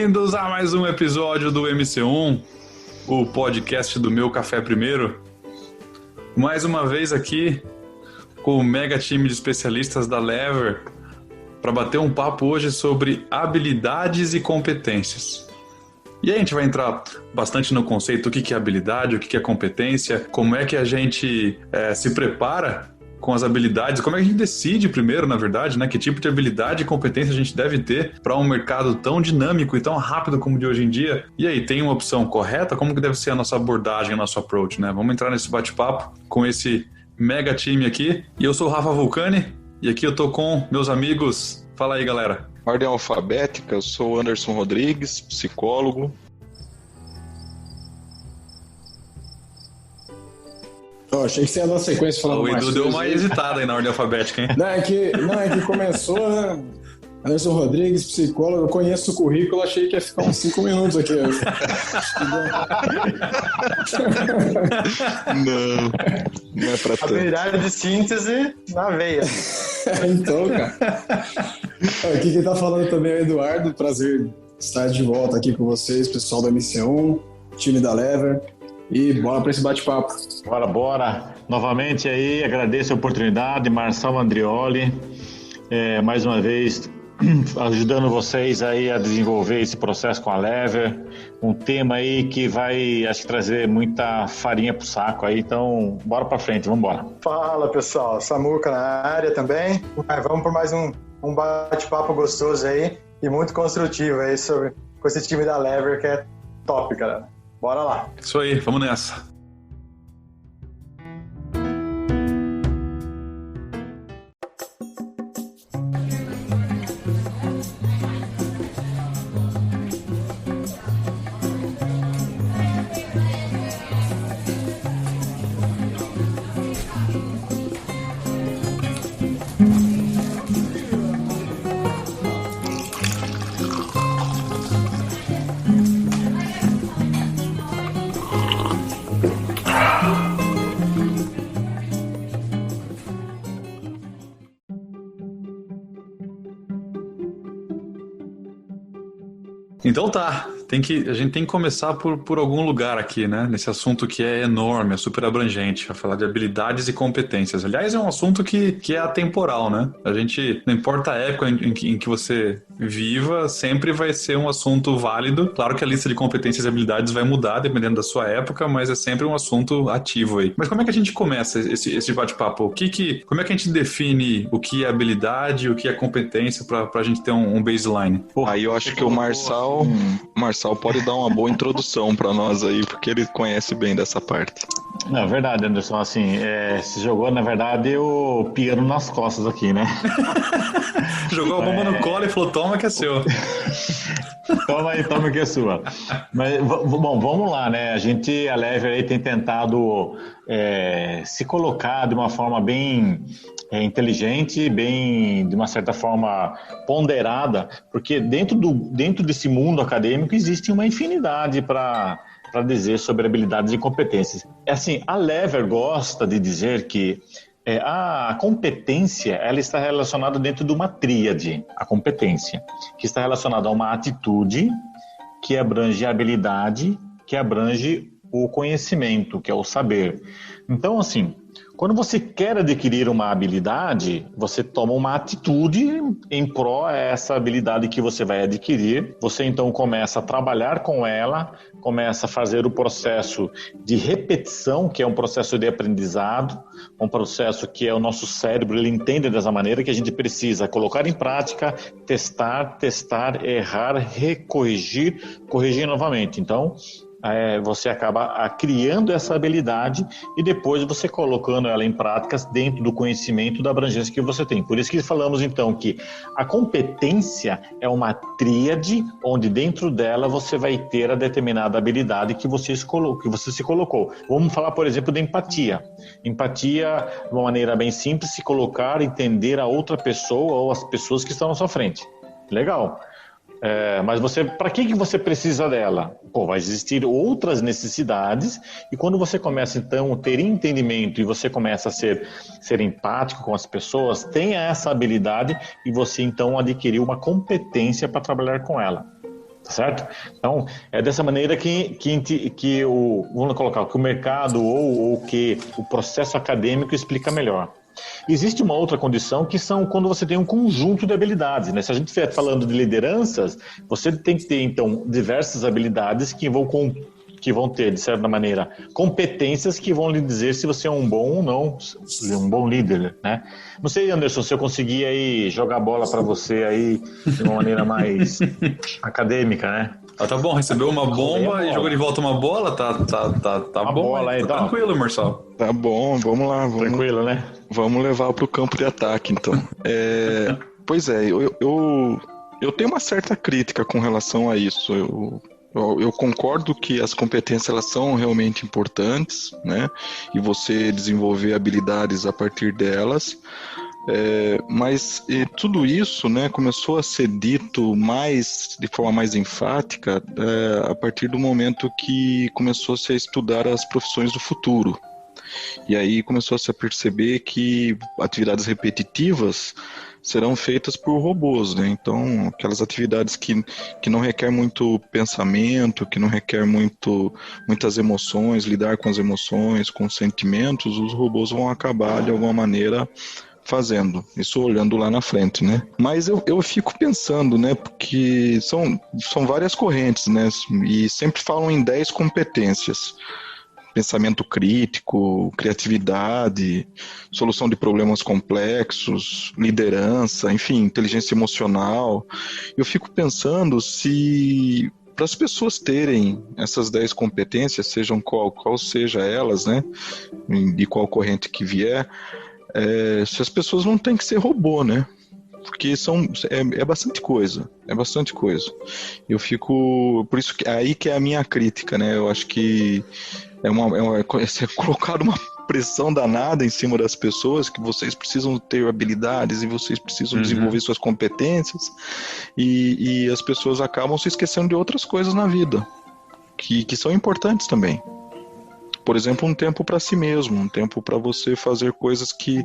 bem-vindos a mais um episódio do MC1, o podcast do Meu Café Primeiro. Mais uma vez aqui com o mega time de especialistas da Lever para bater um papo hoje sobre habilidades e competências. E aí a gente vai entrar bastante no conceito do que é habilidade, o que é competência, como é que a gente se prepara com as habilidades, como é que a gente decide primeiro, na verdade, né? Que tipo de habilidade e competência a gente deve ter para um mercado tão dinâmico e tão rápido como o de hoje em dia. E aí, tem uma opção correta? Como que deve ser a nossa abordagem, o nosso approach, né? Vamos entrar nesse bate-papo com esse mega time aqui. E eu sou o Rafa Vulcani e aqui eu tô com meus amigos. Fala aí, galera. Ordem alfabética, eu sou o Anderson Rodrigues, psicólogo. Achei que você ia dar sequência falando mais. O Edu deu uma hesitada aí na ordem alfabética, hein? Não, é que começou, né? Anderson Rodrigues, psicólogo, eu conheço o currículo, achei que ia ficar uns 5 minutos aqui. Não é pra tanto. Habilidade de síntese na veia. Então, cara. Aqui quem tá falando também é o Eduardo, prazer estar de volta aqui com vocês, pessoal da MC1, time da Lever. E bora para esse bate-papo. Bora. Novamente aí, agradeço a oportunidade, Marcelo Andrioli, mais uma vez ajudando vocês aí a desenvolver esse processo com a Lever, um tema aí que vai, acho que, trazer muita farinha pro saco aí, então bora para frente, vamos embora. Fala, pessoal, Samuca na área também, vamos por mais um bate-papo gostoso aí e muito construtivo aí com esse time da Lever que é top, galera. Bora lá. Isso aí, vamos nessa. Então tá, a gente tem que começar por algum lugar aqui, né? Nesse assunto que é enorme, é super abrangente, vai falar de habilidades e competências. Aliás, é um assunto que é atemporal, né? A gente, não importa a época em que você viva, sempre vai ser um assunto válido. Claro que a lista de competências e habilidades vai mudar dependendo da sua época, mas é sempre um assunto ativo aí. Mas como é que a gente começa esse bate-papo? Como é que a gente define o que é habilidade e o que é competência pra gente ter um baseline? Aí eu acho que o Marçal pode dar uma boa introdução para nós aí, porque ele conhece bem dessa parte. Não, é verdade, Anderson, assim, se jogou, na verdade, o piano nas costas aqui, né? Jogou a bomba no colo e falou, toma que é seu. Toma aí, toma que é sua. Mas, bom, vamos lá, né? A Lever aí tem tentado se colocar de uma forma bem inteligente, bem, de uma certa forma, ponderada, porque dentro desse mundo acadêmico existe uma infinidade para dizer sobre habilidades e competências. Assim, a Lever gosta de dizer que a competência, ela está relacionada dentro de uma tríade, a competência, que está relacionada a uma atitude, que abrange a habilidade, que abrange o conhecimento, que é o saber. Então, assim, quando você quer adquirir uma habilidade, você toma uma atitude em pró a essa habilidade que você vai adquirir. Você então começa a trabalhar com ela, começa a fazer o processo de repetição, que é um processo de aprendizado, um processo que o nosso cérebro ele entende dessa maneira, que a gente precisa colocar em prática, testar, errar, recorrigir, corrigir novamente. Então, você acaba criando essa habilidade e depois você colocando ela em práticas dentro do conhecimento da abrangência que você tem. Por isso que falamos então que a competência é uma tríade onde dentro dela você vai ter a determinada habilidade que você se colocou. Vamos falar, por exemplo, da empatia. Empatia, de uma maneira bem simples, se colocar, entender a outra pessoa ou as pessoas que estão na sua frente. Legal. Mas para que você precisa dela? Vai existir outras necessidades e quando você começa então a ter entendimento e você começa a ser empático com as pessoas, tenha essa habilidade e você então adquiriu uma competência para trabalhar com ela. Tá certo? Então, é dessa maneira vamos colocar, que o mercado ou que o processo acadêmico explica melhor. Existe uma outra condição que são quando você tem um conjunto de habilidades, né? Se a gente estiver falando de lideranças, você tem que ter, então, diversas habilidades que vão ter, de certa maneira, competências que vão lhe dizer se você é um bom ou não, um bom líder, né? Não sei, Anderson, se eu conseguir aí jogar a bola para você aí de uma maneira mais acadêmica, né? Tá bom, recebeu uma bomba e jogou de volta uma bola, tá uma bom, bola aí, tá tranquilo, Marçal. Tá bom, vamos lá. Tranquilo, né? Vamos levar para o campo de ataque, então. Pois é, eu tenho uma certa crítica com relação a isso. Eu concordo que as competências elas são realmente importantes, né? E você desenvolver habilidades a partir delas. Mas tudo isso, né, começou a ser dito de forma mais enfática a partir do momento que começou-se a estudar as profissões do futuro. E aí começou-se a perceber que atividades repetitivas serão feitas por robôs, né? Então, aquelas atividades que não requer muito pensamento, que não requer muitas emoções, lidar com as emoções, com os sentimentos, os robôs vão acabar de alguma maneira fazendo, isso olhando lá na frente, né? Mas eu fico pensando, né, porque são várias correntes, né, e sempre falam em 10 competências: pensamento crítico, criatividade, solução de problemas complexos, liderança, enfim, inteligência emocional. Eu fico pensando se para as pessoas terem essas 10 competências, sejam qual seja elas, né, de qual corrente que vier, se as pessoas não têm que ser robô, né? Porque é bastante coisa, Eu fico, por isso que aí que é a minha crítica, né? Eu acho que é colocado uma pressão danada em cima das pessoas, que vocês precisam ter habilidades e vocês precisam desenvolver suas competências, e as pessoas acabam se esquecendo de outras coisas na vida, que são importantes também. Por exemplo, um tempo para si mesmo, um tempo para você fazer coisas que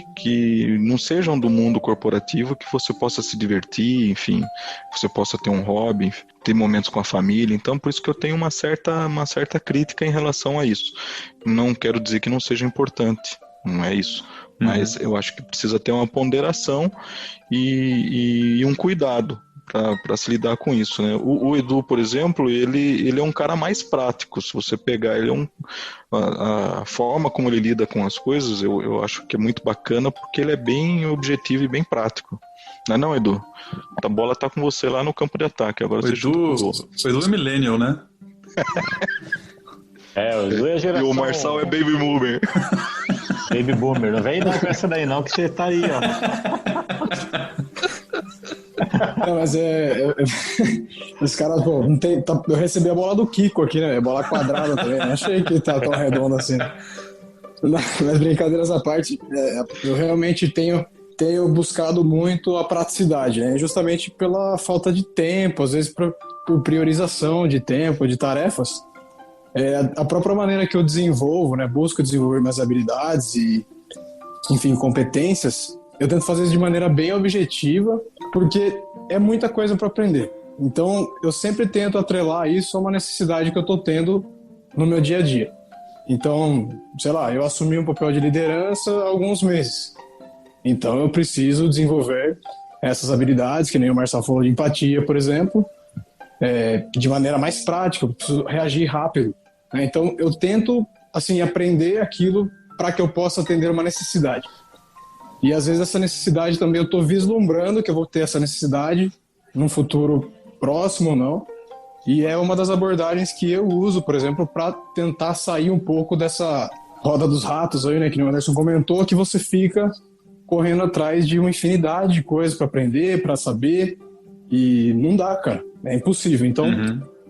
não sejam do mundo corporativo, que você possa se divertir, enfim, você possa ter um hobby, ter momentos com a família. Então, por isso que eu tenho uma certa crítica em relação a isso. Não quero dizer que não seja importante, não é isso. Mas eu acho que precisa ter uma ponderação e um cuidado para se lidar com isso, né? O Edu, por exemplo, ele é um cara mais prático. Se você pegar ele, a forma como ele lida com as coisas, eu acho que é muito bacana, porque ele é bem objetivo e bem prático. Não, Edu? A bola tá com você lá no campo de ataque. Agora o Edu é millennial, né? O Edu é a geração... E o Marçal é baby boomer. Baby boomer. Não vem não com essa daí não, que você tá aí, ó. Não, mas os caras, pô, não tem, eu recebi a bola do Kiko aqui, né? Bola quadrada também. Não achei que tá tão redonda assim. Mas brincadeiras à parte, eu realmente tenho buscado muito a praticidade, né? Justamente pela falta de tempo, às vezes por priorização de tempo, de tarefas. A própria maneira que eu desenvolvo, né? Busco desenvolver minhas habilidades e, enfim, competências. Eu tento fazer isso de maneira bem objetiva, porque é muita coisa para aprender. Então, eu sempre tento atrelar isso a uma necessidade que eu estou tendo no meu dia a dia. Então, sei lá, eu assumi um papel de liderança há alguns meses. Então, eu preciso desenvolver essas habilidades, que nem o Marcelo falou, de empatia, por exemplo, de maneira mais prática, eu preciso reagir rápido. Né? Então, eu tento, assim, aprender aquilo para que eu possa atender uma necessidade. E às vezes essa necessidade também eu estou vislumbrando que eu vou ter essa necessidade num futuro próximo ou não. E é uma das abordagens que eu uso, por exemplo, para tentar sair um pouco dessa roda dos ratos aí, né, que o Anderson comentou, que você fica correndo atrás de uma infinidade de coisas para aprender, para saber, e não dá, cara. É impossível. Então,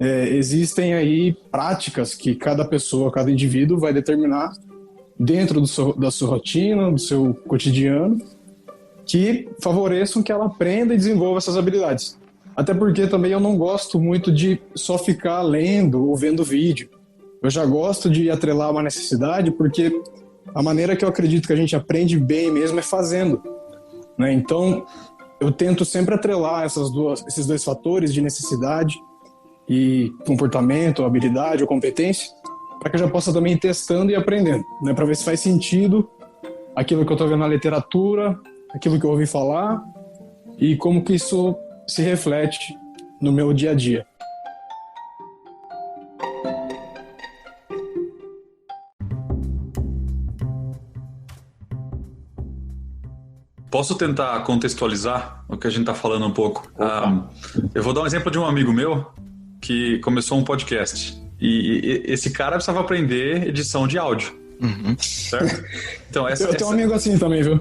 existem aí práticas que cada pessoa, cada indivíduo vai determinar dentro da sua rotina, do seu cotidiano, que favoreçam que ela aprenda e desenvolva essas habilidades. Até porque também eu não gosto muito de só ficar lendo ou vendo vídeo. Eu já gosto de atrelar uma necessidade, porque a maneira que eu acredito que a gente aprende bem mesmo é fazendo, né? Então, eu tento sempre atrelar esses dois fatores de necessidade e comportamento, habilidade ou competência, para que eu já possa também ir testando e aprendendo, né? Para ver se faz sentido aquilo que eu estou vendo na literatura, aquilo que eu ouvi falar e como que isso se reflete no meu dia a dia. Posso tentar contextualizar o que a gente está falando um pouco? Eu vou dar um exemplo de um amigo meu que começou um podcast. E esse cara precisava aprender edição de áudio. Uhum. Certo? Então, Eu tenho um amigo assim também, viu?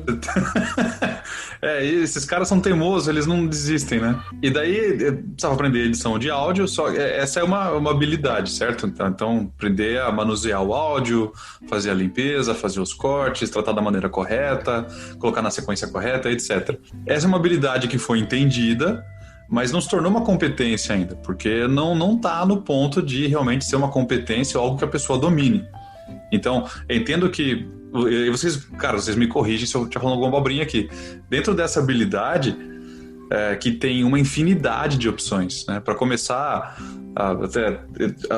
E esses caras são teimosos, eles não desistem, né? E daí eu precisava aprender edição de áudio, essa é uma habilidade, certo? Então, aprender a manusear o áudio, fazer a limpeza, fazer os cortes, tratar da maneira correta, colocar na sequência correta, etc. Essa é uma habilidade que foi entendida, mas não se tornou uma competência ainda, porque não está no ponto de realmente ser uma competência ou algo que a pessoa domine. Então, eu entendo que... vocês me corrigem se eu estiver falando alguma abobrinha aqui. Dentro dessa habilidade, que tem uma infinidade de opções, né? Para começar,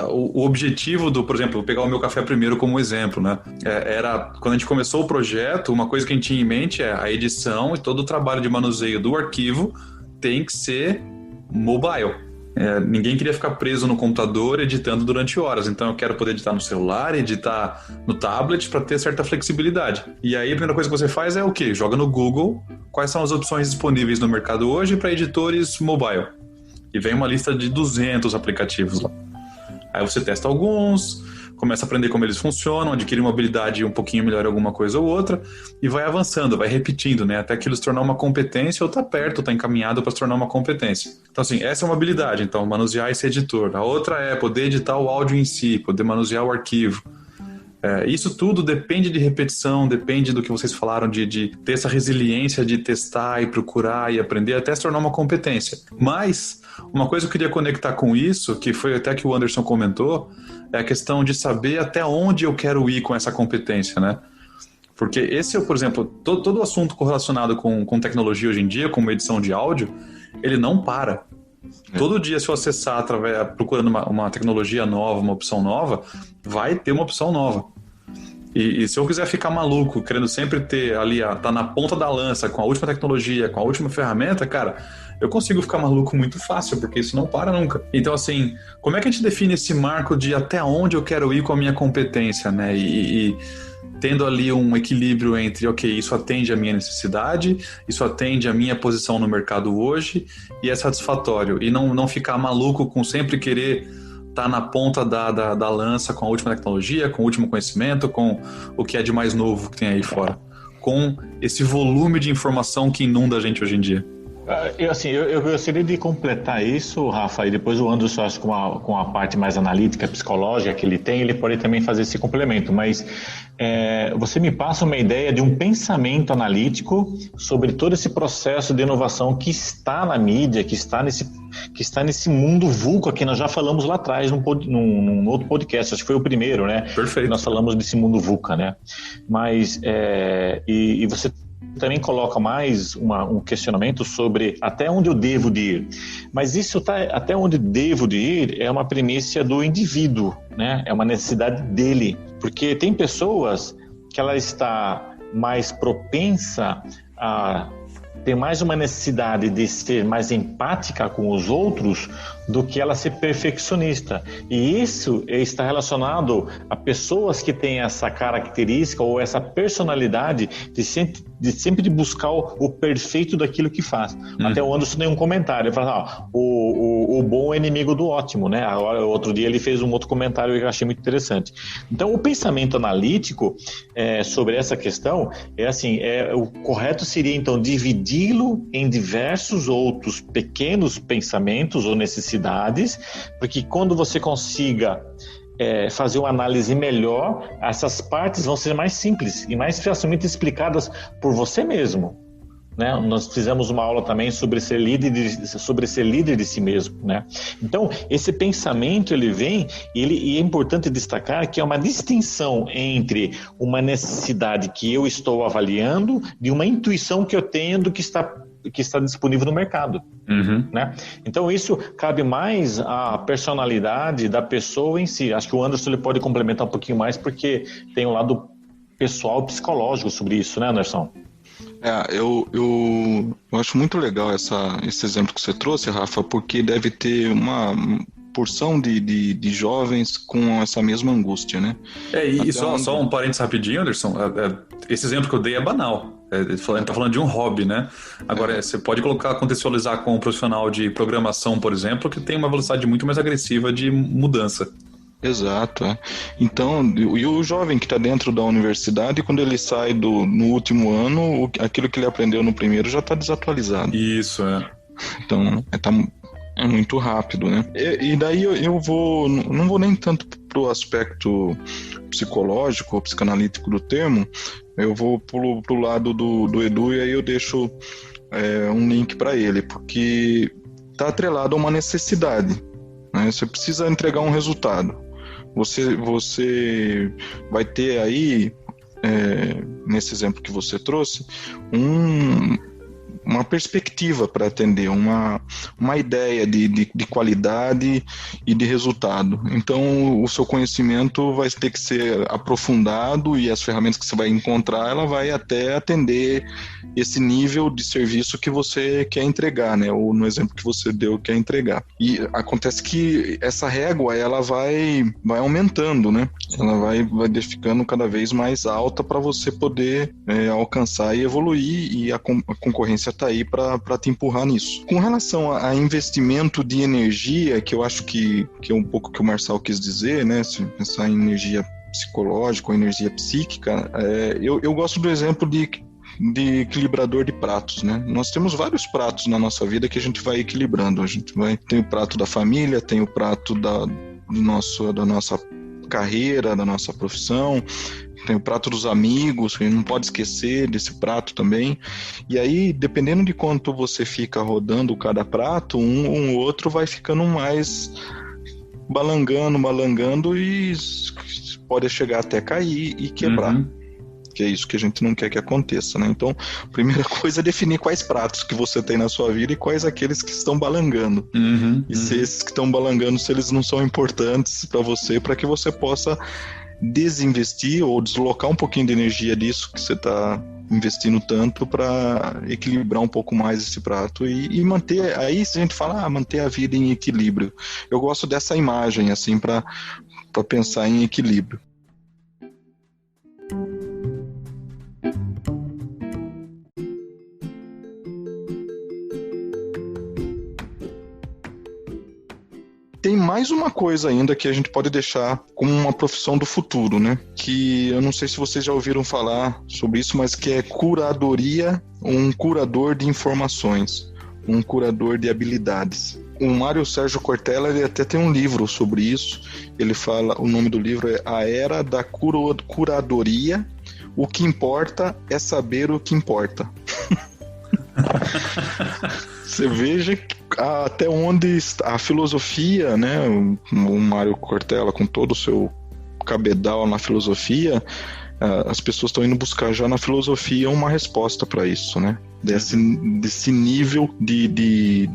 o objetivo por exemplo, vou pegar o Meu Café Primeiro como exemplo, né? Era, quando a gente começou o projeto, uma coisa que a gente tinha em mente é a edição e todo o trabalho de manuseio do arquivo tem que ser mobile. Ninguém queria ficar preso no computador editando durante horas, então eu quero poder editar no celular, editar no tablet para ter certa flexibilidade. E aí a primeira coisa que você faz é o quê? Joga no Google quais são as opções disponíveis no mercado hoje para editores mobile. E vem uma lista de 200 aplicativos lá. Aí você testa alguns, começa a aprender como eles funcionam, adquire uma habilidade um pouquinho melhor em alguma coisa ou outra e vai avançando, vai repetindo, né? Até aquilo se tornar uma competência ou tá perto, tá encaminhado para se tornar uma competência. Então, assim, essa é uma habilidade, então, manusear esse editor. A outra é poder editar o áudio em si, poder manusear o arquivo. Isso tudo depende de repetição, depende do que vocês falaram de ter essa resiliência de testar e procurar e aprender até se tornar uma competência. Mas uma coisa que eu queria conectar com isso, que foi até que o Anderson comentou, é a questão de saber até onde eu quero ir com essa competência, né? Porque esse, por exemplo, todo o assunto correlacionado com tecnologia hoje em dia, como edição de áudio, ele não para. Todo dia, se eu acessar procurando uma tecnologia nova, uma opção nova, vai ter uma opção nova. E se eu quiser ficar maluco, querendo sempre ter ali, tá na ponta da lança, com a última tecnologia, com a última ferramenta, cara, eu consigo ficar maluco muito fácil, porque isso não para nunca. Então, assim, como é que a gente define esse marco de até onde eu quero ir com a minha competência, né? E tendo ali um equilíbrio entre, ok, isso atende a minha necessidade, isso atende a minha posição no mercado hoje e é satisfatório. E não ficar maluco com sempre querer estar na ponta da lança com a última tecnologia, com o último conhecimento, com o que é de mais novo que tem aí fora. Com esse volume de informação que inunda a gente hoje em dia. Eu gostaria de completar isso, Rafa, e depois o Anderson, acho que com a parte mais analítica, psicológica que ele tem, ele pode também fazer esse complemento, mas você me passa uma ideia de um pensamento analítico sobre todo esse processo de inovação que está na mídia, que está nesse mundo VUCA que nós já falamos lá atrás num outro podcast, acho que foi o primeiro, né? Perfeito. Nós falamos desse mundo VUCA, né? Mas, e você também coloca mais um questionamento sobre até onde eu devo de ir. Mas isso até onde devo de ir é uma premissa do indivíduo, né? É uma necessidade dele. Porque tem pessoas que ela está mais propensa a ter mais uma necessidade de ser mais empática com os outros do que ela ser perfeccionista. E isso está relacionado a pessoas que têm essa característica ou essa personalidade de sempre buscar o perfeito daquilo que faz. Até o Anderson tem um comentário, ele fala, o bom é inimigo do ótimo, né? Agora, outro dia ele fez um outro comentário que eu achei muito interessante. Então, o pensamento analítico sobre essa questão o correto seria, então, dividi-lo em diversos outros pequenos pensamentos ou necessidades, porque quando você consiga fazer uma análise melhor, essas partes vão ser mais simples e mais facilmente explicadas por você mesmo, né? Nós fizemos uma aula também sobre ser líder de si mesmo, né? Então, esse pensamento ele vem e é importante destacar que é uma distinção entre uma necessidade que eu estou avaliando de uma intuição que eu tenho do que está que está disponível no mercado. Né? Então isso cabe mais à personalidade da pessoa em si. Acho que o Anderson ele pode complementar um pouquinho mais, porque tem um lado pessoal psicológico sobre isso, né, Anderson? Eu acho muito legal esse exemplo que você trouxe, Rafa, porque deve ter uma porção de jovens com essa mesma angústia, né? E só um parênteses rapidinho, Anderson. Esse exemplo que eu dei é banal. A gente está falando de um hobby, né? Agora, você pode contextualizar com um profissional de programação, por exemplo, que tem uma velocidade muito mais agressiva de mudança. Exato. Então, e o jovem que está dentro da universidade, quando ele sai no último ano, aquilo que ele aprendeu no primeiro já está desatualizado. Isso, Então, é muito rápido, né? E daí eu não vou nem tanto pro aspecto psicológico ou psicanalítico do termo, eu vou pro lado do Edu, e aí eu deixo um link para ele, porque está atrelado a uma necessidade, né? Você precisa entregar um resultado. Você vai ter aí, nesse exemplo que você trouxe, uma perspectiva para atender, uma ideia de qualidade e de resultado. Então, o seu conhecimento vai ter que ser aprofundado, e as ferramentas que você vai encontrar, ela vai até atender esse nível de serviço que você quer entregar, né? Ou no exemplo que você deu, quer entregar. E acontece que essa régua, ela vai aumentando, né? Ela vai ficando cada vez mais alta para você poder alcançar e evoluir, e a concorrência está aí para te empurrar nisso. Com relação a investimento de energia, que eu acho que é um pouco o que o Marçal quis dizer, né? Se pensar em energia psicológica ou energia psíquica, eu gosto do exemplo de equilibrador de pratos, né? Nós temos vários pratos na nossa vida que a gente vai equilibrando. Tem o prato da família, tem o prato da nossa carreira, da nossa profissão, tem o prato dos amigos, a gente não pode esquecer desse prato também. E aí, dependendo de quanto você fica rodando cada prato, um outro vai ficando mais balangando, e pode chegar até cair e quebrar. Que é isso que a gente não quer que aconteça, né? Então, a primeira coisa é definir quais pratos que você tem na sua vida e quais aqueles que estão balangando. Se esses que estão balangando, se eles não são importantes para você, para que você possa desinvestir ou deslocar um pouquinho de energia disso que você está investindo tanto, para equilibrar um pouco mais esse prato e manter. Aí, se a gente fala, manter a vida em equilíbrio. Eu gosto dessa imagem, assim, para pensar em equilíbrio. Tem mais uma coisa ainda que a gente pode deixar como uma profissão do futuro, né? Que eu não sei se vocês já ouviram falar sobre isso, mas que é curadoria, um curador de informações, um curador de habilidades. O Mário Sérgio Cortella, ele até tem um livro sobre isso. Ele fala, o nome do livro é A Era da Curadoria. O que importa é saber o que importa. Você veja até onde a filosofia, né? O Mário Cortella, com todo o seu cabedal na filosofia, as pessoas estão indo buscar já na filosofia uma resposta para isso, né? Desse nível de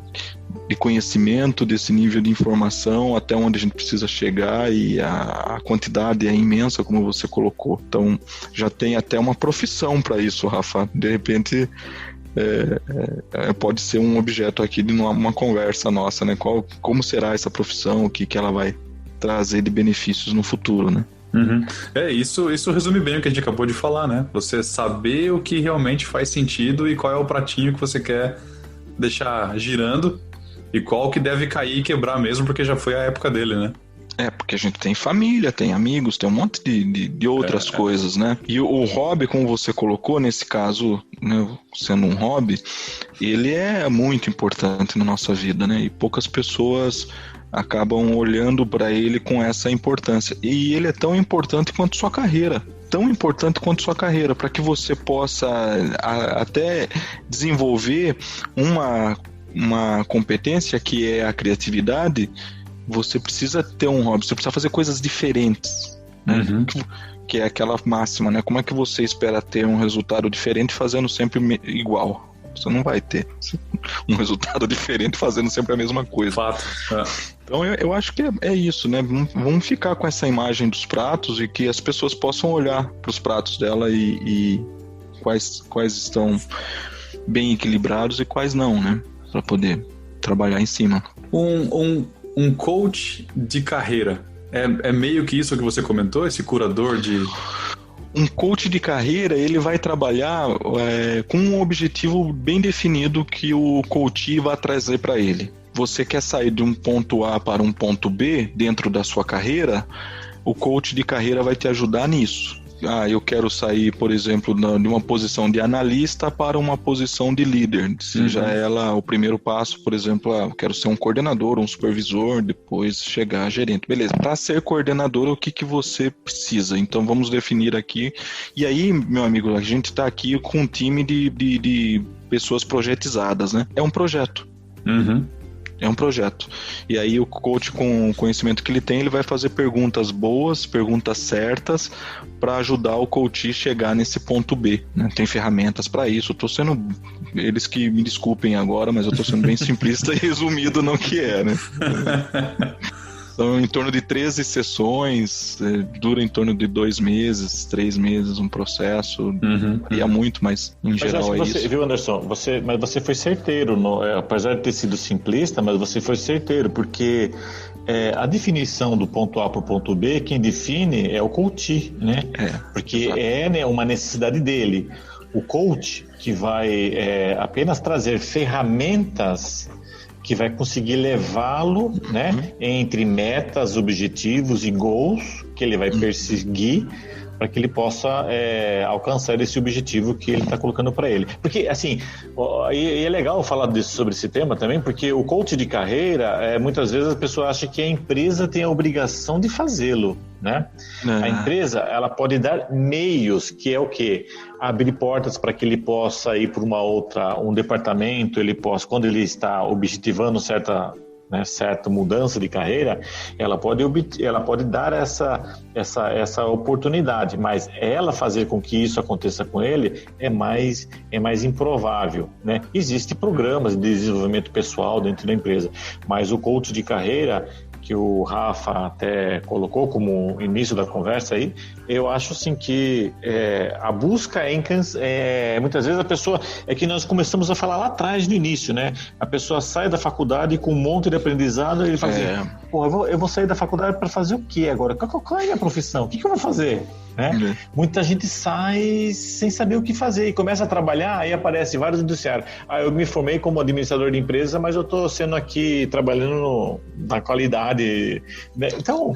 conhecimento, desse nível de informação, até onde a gente precisa chegar, e a quantidade é imensa, como você colocou. Então, já tem até uma profissão para isso, Rafa. De repente, pode ser um objeto aqui de uma conversa nossa, né? Como será essa profissão, o que ela vai trazer de benefícios no futuro, né? Isso resume bem o que a gente acabou de falar, né? Você saber o que realmente faz sentido e qual é o pratinho que você quer deixar girando e qual que deve cair e quebrar mesmo, porque já foi a época dele, né? Porque a gente tem família, tem amigos, tem um monte de outras coisas, né? E o hobby, como você colocou, nesse caso, né, sendo um hobby, ele é muito importante na nossa vida, né? E poucas pessoas acabam olhando para ele com essa importância. E ele é tão importante quanto sua carreira. Tão importante quanto sua carreira, para que você possa até desenvolver uma competência que é a criatividade. Você precisa ter um hobby, você precisa fazer coisas diferentes, né? Que é aquela máxima, né? Como é que você espera ter um resultado diferente fazendo sempre igual? Você não vai ter um resultado diferente fazendo sempre a mesma coisa. Fato. Então eu acho que é isso, né? Vamos ficar com essa imagem dos pratos e que as pessoas possam olhar para os pratos dela e quais estão bem equilibrados e quais não, né? Para poder trabalhar em cima. Um coach de carreira é meio que isso que você comentou, esse curador de... Um coach de carreira, ele vai trabalhar com um objetivo bem definido que o coach vai trazer para ele. Você quer sair de um ponto A para um ponto B dentro da sua carreira, o coach de carreira vai te ajudar nisso. Eu quero sair, por exemplo, de uma posição de analista para uma posição de líder. Seja ela o primeiro passo, por exemplo, eu quero ser um coordenador, um supervisor, depois chegar a gerente. Beleza, para ser coordenador, o que você precisa? Então vamos definir aqui. E aí, meu amigo, a gente está aqui com um time de pessoas projetizadas, né? É um projeto. É um projeto. E aí o coach, com o conhecimento que ele tem, ele vai fazer perguntas boas, perguntas certas, para ajudar o coach a chegar nesse ponto B, né? Tem ferramentas para isso. Eu tô sendo... Eles que me desculpem agora, mas eu tô sendo bem simplista e resumido no que é, né? São em torno de 13 sessões, dura em torno de 2 meses, 3 meses um processo, varia muito, mas em geral é isso. Viu, Anderson, mas você foi certeiro, apesar de ter sido simplista, mas você foi certeiro, porque a definição do ponto A para o ponto B, quem define é o coach, né? Porque né, uma necessidade dele. O coach que vai apenas trazer ferramentas que vai conseguir levá-lo, né, entre metas, objetivos e goals que ele vai perseguir para que ele possa alcançar esse objetivo que ele está colocando para ele. Porque, assim, e é legal falar sobre esse tema também, porque o coach de carreira, muitas vezes a pessoa acha que a empresa tem a obrigação de fazê-lo, né? A empresa, ela pode dar meios, que é o quê? Abrir portas para que ele possa ir para um departamento, ele possa, quando ele está objetivando certa mudança de carreira, ela pode dar essa oportunidade, mas ela fazer com que isso aconteça com ele é mais improvável, né? Existem programas de desenvolvimento pessoal dentro da empresa, mas o coach de carreira, que o Rafa até colocou como início da conversa aí, eu acho assim que a busca muitas vezes a pessoa, que nós começamos a falar lá atrás no início, né? A pessoa sai da faculdade com um monte de aprendizado e ele fala assim, eu vou sair da faculdade para fazer o quê agora? Qual é a minha profissão? O que eu vou fazer? Né? Muita gente sai sem saber o que fazer e começa a trabalhar, aí aparece vários industriários. Eu me formei como administrador de empresa, mas eu estou sendo aqui trabalhando na qualidade, né? Então,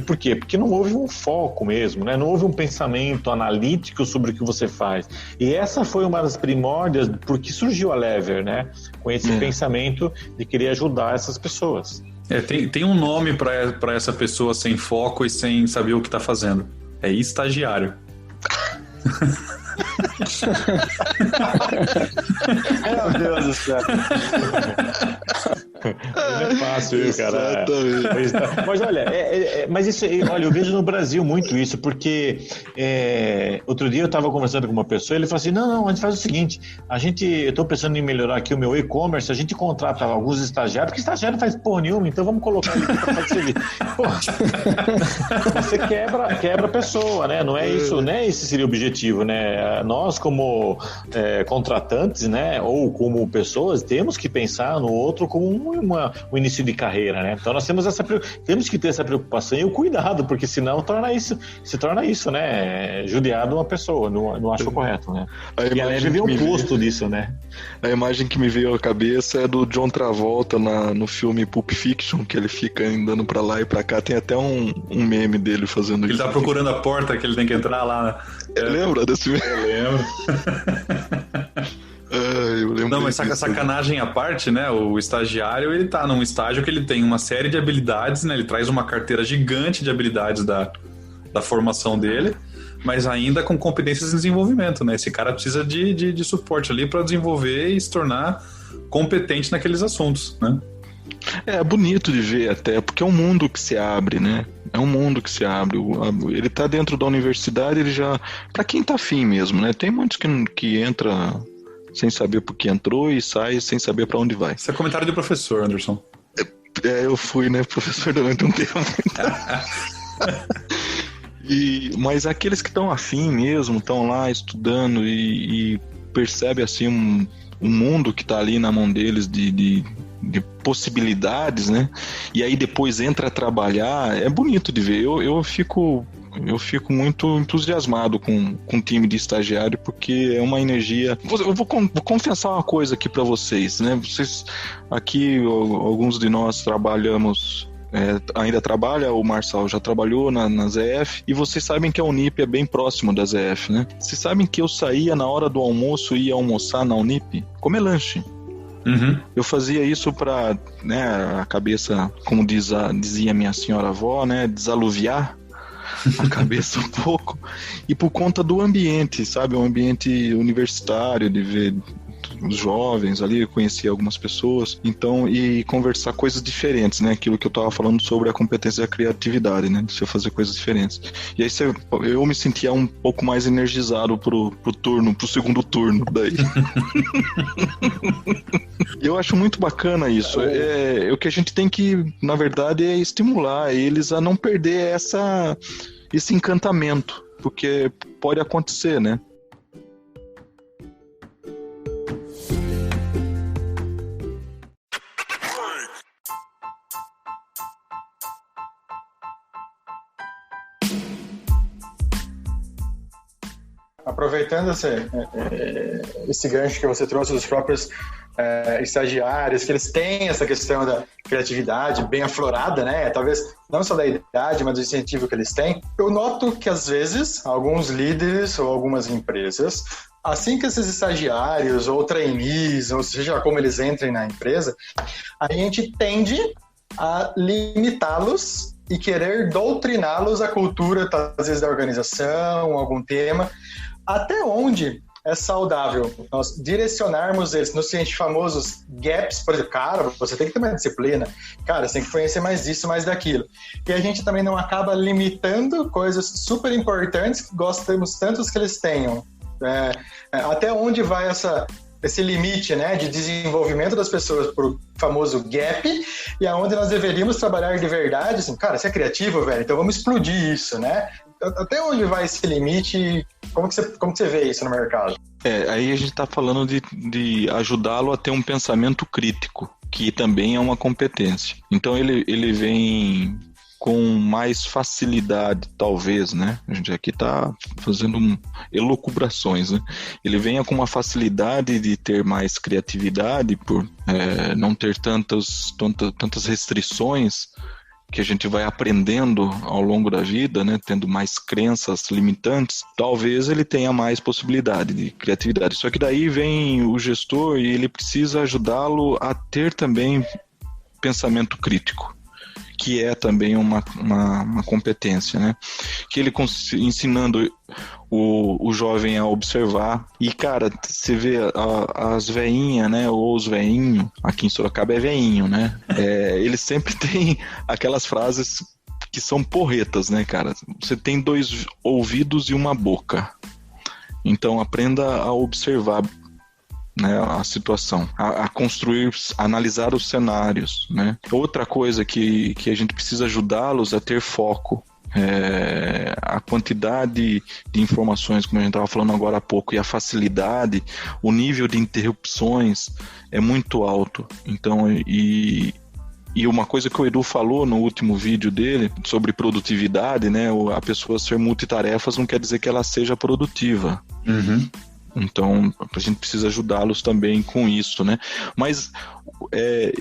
por quê? Porque não houve um foco mesmo, né? Não houve um pensamento analítico sobre o que você faz. E essa foi uma das primórdias porque surgiu a Lever, né? Com esse pensamento de querer ajudar essas pessoas. Tem um nome para essa pessoa sem foco e sem saber o que está fazendo. É estagiário. Meu Deus do céu. Não é fácil, viu, cara? Mas olha, mas isso, olha, eu vejo no Brasil muito isso, porque outro dia eu estava conversando com uma pessoa e ele falou assim, não, a gente faz o seguinte, eu estou pensando em melhorar aqui o meu e-commerce, a gente contrata alguns estagiários, porque estagiário não faz porra nenhuma, então vamos colocar ele aqui para fazer serviço. Você quebra a pessoa, né? Não é isso, né? Esse seria o objetivo, né? Nós como contratantes, né, ou como pessoas, temos que pensar no outro como um início de carreira, né? Então nós temos que ter essa preocupação e o cuidado, porque senão se torna isso, né? Judiado uma pessoa, não acho correto, né? E a Lever vê o custo disso, né? A imagem que me veio à cabeça é do John Travolta no filme Pulp Fiction, que ele fica andando pra lá e pra cá, tem até um meme dele fazendo isso. Ele tá procurando a porta que ele tem que entrar lá, né? Lembra desse meme? Eu lembro. Eu lembro. Não, mas sacanagem à parte, né? O estagiário, ele tá num estágio que ele tem uma série de habilidades, né? Ele traz uma carteira gigante de habilidades da formação dele, mas ainda com competências de desenvolvimento, né? Esse cara precisa de suporte ali para desenvolver e se tornar competente naqueles assuntos, né? É bonito de ver até, porque é um mundo que se abre, né? É um mundo que se abre. Ele tá dentro da universidade, ele já... Pra quem tá afim mesmo, né? Tem muitos que entra sem saber por que entrou e sai sem saber para onde vai. Isso é comentário de professor, Anderson. Eu fui, né, professor durante um tempo. Mas aqueles que estão afim mesmo, estão lá estudando e percebe assim um mundo que está ali na mão deles de possibilidades, né? E aí depois entra a trabalhar, é bonito de ver. Eu fico muito entusiasmado com o time de estagiário, porque é uma energia. Eu vou confessar uma coisa aqui para vocês, né? Vocês aqui, alguns de nós trabalhamos. Ainda trabalha, o Marçal já trabalhou na ZF, e vocês sabem que a Unip é bem próximo da ZF, né? Vocês sabem que eu saía na hora do almoço e ia almoçar na Unip, comer lanche. Uhum. Eu fazia isso para, né, a cabeça, como dizia minha senhora avó, né, desaluviar a cabeça um pouco, e por conta do ambiente, sabe, um ambiente universitário, de ver os jovens ali, conhecer algumas pessoas, então, e conversar coisas diferentes, né, aquilo que eu tava falando sobre a competência e a criatividade, né, de você fazer coisas diferentes. E aí eu me sentia um pouco mais energizado pro segundo turno daí. Eu acho muito bacana isso. O que a gente tem que, na verdade, é estimular eles a não perder esse encantamento, porque pode acontecer, né? Aproveitando esse gancho que você trouxe dos próprios estagiários, que eles têm essa questão da criatividade bem aflorada, né? Talvez não só da idade, mas do incentivo que eles têm. Eu noto que, às vezes, alguns líderes ou algumas empresas, assim que esses estagiários ou trainees, ou seja como eles entrem na empresa, a gente tende a limitá-los e querer doutriná-los à cultura, às vezes, da organização, algum tema. Até onde é saudável nós direcionarmos eles nos famosos gaps, por exemplo, cara, você tem que ter mais disciplina, cara, você tem que conhecer mais disso, mais daquilo. E a gente também não acaba limitando coisas super importantes que gostamos tanto que eles tenham. Até onde vai esse limite, né, de desenvolvimento das pessoas por famoso gap, e aonde nós deveríamos trabalhar de verdade, assim, cara, você é criativo, velho, então vamos explodir isso, né? Até onde vai esse limite? Como que você vê isso no mercado? Aí a gente está falando de ajudá-lo a ter um pensamento crítico, que também é uma competência. Então ele vem com mais facilidade, talvez, né? A gente aqui está fazendo elucubrações, né? Ele venha com uma facilidade de ter mais criatividade, por não ter tantas restrições que a gente vai aprendendo ao longo da vida, né, tendo mais crenças limitantes, talvez ele tenha mais possibilidade de criatividade. Só que daí vem o gestor e ele precisa ajudá-lo a ter também pensamento crítico, que é também uma competência, né? Que ele ensinando o jovem a observar. E, cara, você vê as veinhas, né? Ou os veinhos, aqui em Sorocaba é veinho, né? Eles sempre têm aquelas frases que são porretas, né, cara? Você tem 2 ouvidos e uma boca. Então, aprenda a observar, né, a situação, a construir, a analisar os cenários, né? Outra coisa que a gente precisa ajudá-los a ter foco. A quantidade de informações, como a gente estava falando agora há pouco, e a facilidade, o nível de interrupções é muito alto. Então, e uma coisa que o Edu falou no último vídeo dele sobre produtividade, né? A pessoa ser multitarefas não quer dizer que ela seja produtiva. Uhum. Então, a gente precisa ajudá-los também com isso, né? Mas,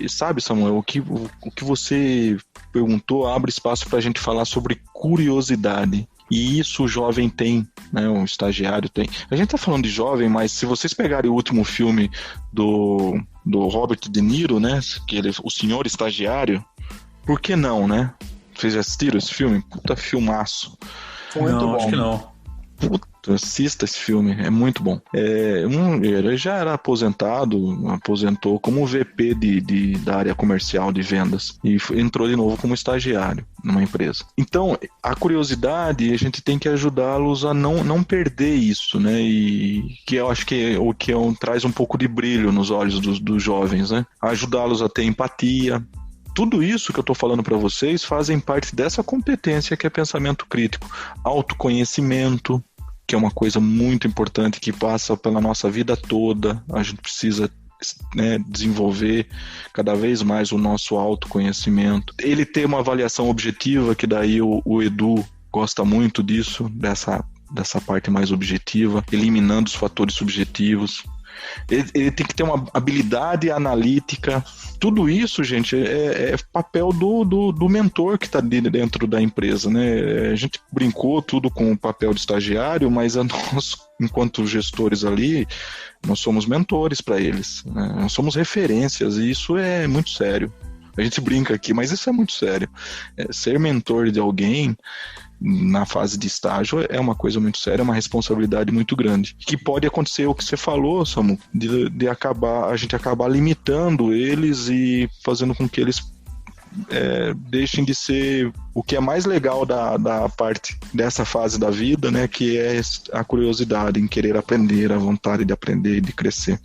sabe, Samuel, o que você perguntou abre espaço para a gente falar sobre curiosidade. E isso o jovem tem, né? O estagiário tem. A gente tá falando de jovem, mas se vocês pegarem o último filme do Robert De Niro, né? O Senhor Estagiário, por que não, né? Vocês já assistiram esse filme? Puta filmaço. Muito bom. Acho que não. Puta, assista esse filme, é muito bom. Ele já era aposentou como VP da área comercial de vendas e entrou de novo como estagiário numa empresa. Então, a curiosidade, a gente tem que ajudá-los a não perder isso, né? E que eu acho que o que traz um pouco de brilho nos olhos dos jovens, né? Ajudá-los a ter empatia. Tudo isso que eu estou falando para vocês fazem parte dessa competência que é pensamento crítico. Autoconhecimento, que é uma coisa muito importante que passa pela nossa vida toda. A gente precisa, né, desenvolver cada vez mais o nosso autoconhecimento. Ele tem uma avaliação objetiva, que daí o Edu gosta muito disso, dessa parte mais objetiva, eliminando os fatores subjetivos. Ele tem que ter uma habilidade analítica. Tudo isso, gente, é papel do mentor que está dentro da empresa, né? A gente brincou tudo com o papel de estagiário, mas nós, enquanto gestores ali, nós somos mentores para eles, né? Nós somos referências, e isso é muito sério. A gente brinca aqui, mas isso é muito sério. Ser mentor de alguém na fase de estágio é uma coisa muito séria, é uma responsabilidade muito grande. Que pode acontecer o que você falou, Samu, a gente acabar limitando eles e fazendo com que eles deixem de ser o que é mais legal da parte dessa fase da vida, né, que é a curiosidade em querer aprender, a vontade de aprender e de crescer.